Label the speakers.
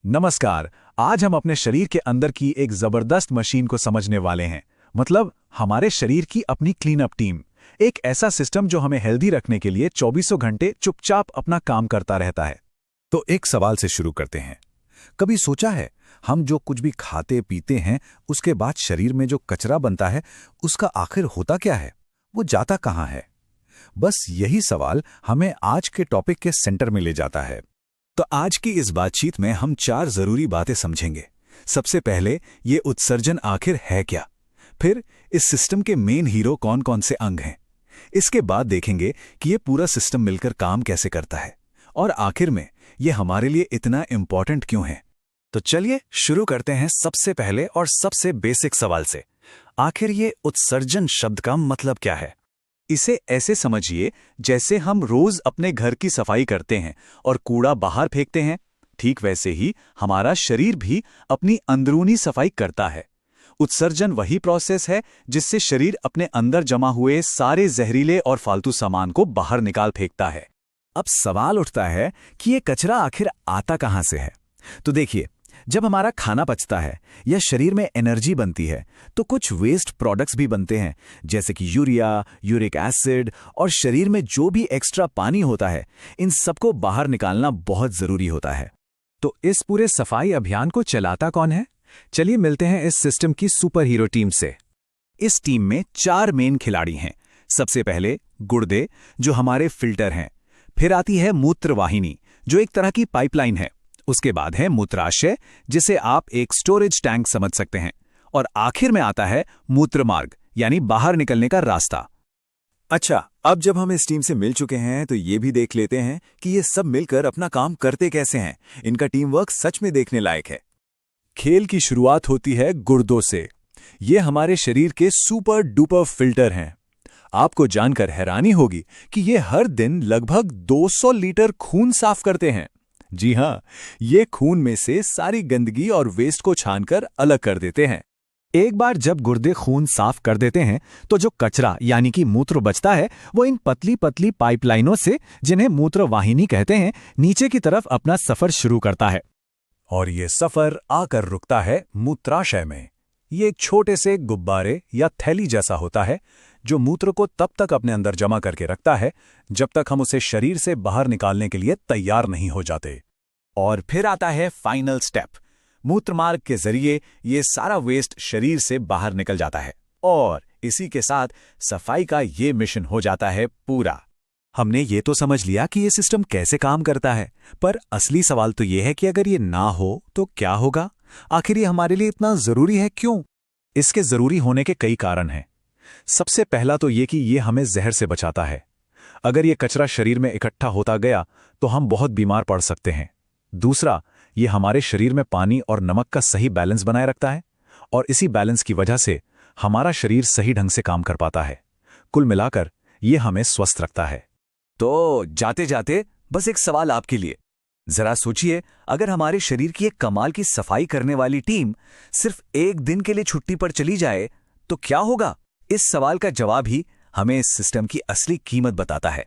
Speaker 1: नमस्कार। आज हम अपने शरीर के अंदर की एक जबरदस्त मशीन को समझने वाले हैं। मतलब हमारे शरीर की अपनी क्लीन अप टीम, एक ऐसा सिस्टम जो हमें हेल्दी रखने के लिए चौबीसों घंटे चुपचाप अपना काम करता रहता है।
Speaker 2: तो एक सवाल से शुरू करते हैं। कभी सोचा है, हम जो कुछ भी खाते पीते हैं उसके बाद शरीर में जो कचरा बनता है उसका आखिर होता क्या है, वो जाता कहाँ है? बस यही सवाल हमें आज के टॉपिक के सेंटर में ले जाता है। तो आज की इस बातचीत में हम 4 जरूरी बातें समझेंगे। सबसे पहले, ये उत्सर्जन आखिर है क्या? फिर इस सिस्टम के मेन हीरो कौन कौन से अंग हैं? इसके बाद देखेंगे कि ये पूरा सिस्टम मिलकर काम कैसे करता है, और आखिर में ये हमारे लिए इतना इंपॉर्टेंट क्यों है। तो चलिए शुरू करते हैं सबसे पहले और सबसे बेसिक सवाल से। आखिर ये उत्सर्जन शब्द का मतलब क्या है?
Speaker 1: इसे ऐसे समझिए जैसे हम रोज अपने घर की सफाई करते हैं और कूड़ा बाहर फेंकते हैं, ठीक वैसे ही हमारा शरीर भी अपनी अंदरूनी सफाई करता है। उत्सर्जन वही प्रोसेस है जिससे शरीर अपने अंदर जमा हुए सारे जहरीले और फालतू सामान को बाहर निकाल फेंकता है।
Speaker 2: अब सवाल उठता है कि ये कचरा आखिर आता कहाँ से है। तो देखिए, जब हमारा खाना पचता है या शरीर में एनर्जी बनती है तो कुछ वेस्ट प्रोडक्ट्स भी बनते हैं, जैसे कि यूरिया, यूरिक एसिड, और शरीर में जो भी एक्स्ट्रा पानी होता है, इन सबको बाहर निकालना बहुत जरूरी होता है।
Speaker 1: तो इस पूरे सफाई अभियान को चलाता कौन है? चलिए मिलते हैं इस सिस्टम की सुपर हीरो टीम से।
Speaker 2: इस टीम में 4 मेन खिलाड़ी हैं। सबसे पहले गुर्दे, जो हमारे फिल्टर हैं। फिर आती है मूत्रवाहिनी, जो एक तरह की पाइपलाइन है। उसके बाद है मूत्राशय, जिसे आप एक स्टोरेज टैंक समझ सकते हैं। और आखिर में आता है मूत्रमार्ग, यानी बाहर निकलने का रास्ता।
Speaker 3: अच्छा, अब जब हम इस टीम से मिल चुके हैं तो ये भी देख लेते हैं कि ये सब मिलकर अपना काम करते कैसे हैं। इनका टीम वर्क सच में देखने लायक है।
Speaker 1: खेल की शुरुआत होती है गुर्दों से। ये हमारे शरीर के सुपर डुपर फिल्टर हैं। आपको जानकर हैरानी होगी कि ये हर दिन लगभग 200 लीटर खून साफ करते हैं। जी हाँ, ये खून में से सारी गंदगी और वेस्ट को छानकर अलग कर देते हैं।
Speaker 2: एक बार जब गुर्दे खून साफ कर देते हैं तो जो कचरा यानी कि मूत्र बचता है, वो इन पतली पतली पाइपलाइनों से, जिन्हें मूत्रवाहिनी कहते हैं, नीचे की तरफ अपना सफर शुरू करता है।
Speaker 1: और ये सफर आकर रुकता है मूत्राशय में। ये एक छोटे से गुब्बारे या थैली जैसा होता है जो मूत्र को तब तक अपने अंदर जमा करके रखता है जब तक हम उसे शरीर से बाहर निकालने के लिए तैयार नहीं हो जाते।
Speaker 2: और फिर आता है फाइनल स्टेप। मूत्रमार्ग के जरिए ये सारा वेस्ट शरीर से बाहर निकल जाता है, और इसी के साथ सफाई का ये मिशन हो जाता है पूरा।
Speaker 1: हमने ये तो समझ लिया कि ये सिस्टम कैसे काम करता है, पर असली सवाल तो ये है कि अगर ये ना हो तो क्या होगा? आखिर ये हमारे लिए इतना जरूरी है क्यों? इसके जरूरी होने के कई कारण हैं। सबसे पहला तो ये कि ये हमें जहर से बचाता है। अगर ये कचरा शरीर में इकट्ठा होता गया तो हम बहुत बीमार पड़ सकते हैं। दूसरा, ये हमारे शरीर में पानी और नमक का सही बैलेंस बनाए रखता है, और इसी बैलेंस की वजह से हमारा शरीर सही ढंग से काम कर पाता है। कुल मिलाकर ये हमें स्वस्थ रखता है।
Speaker 3: तो जाते जाते बस एक सवाल आपके लिए। जरा सोचिए, अगर हमारे शरीर की एक कमाल की सफाई करने वाली टीम सिर्फ एक दिन के लिए छुट्टी पर चली जाए तो क्या होगा? इस सवाल का जवाब ही हमें इस सिस्टम की असली कीमत बताता है।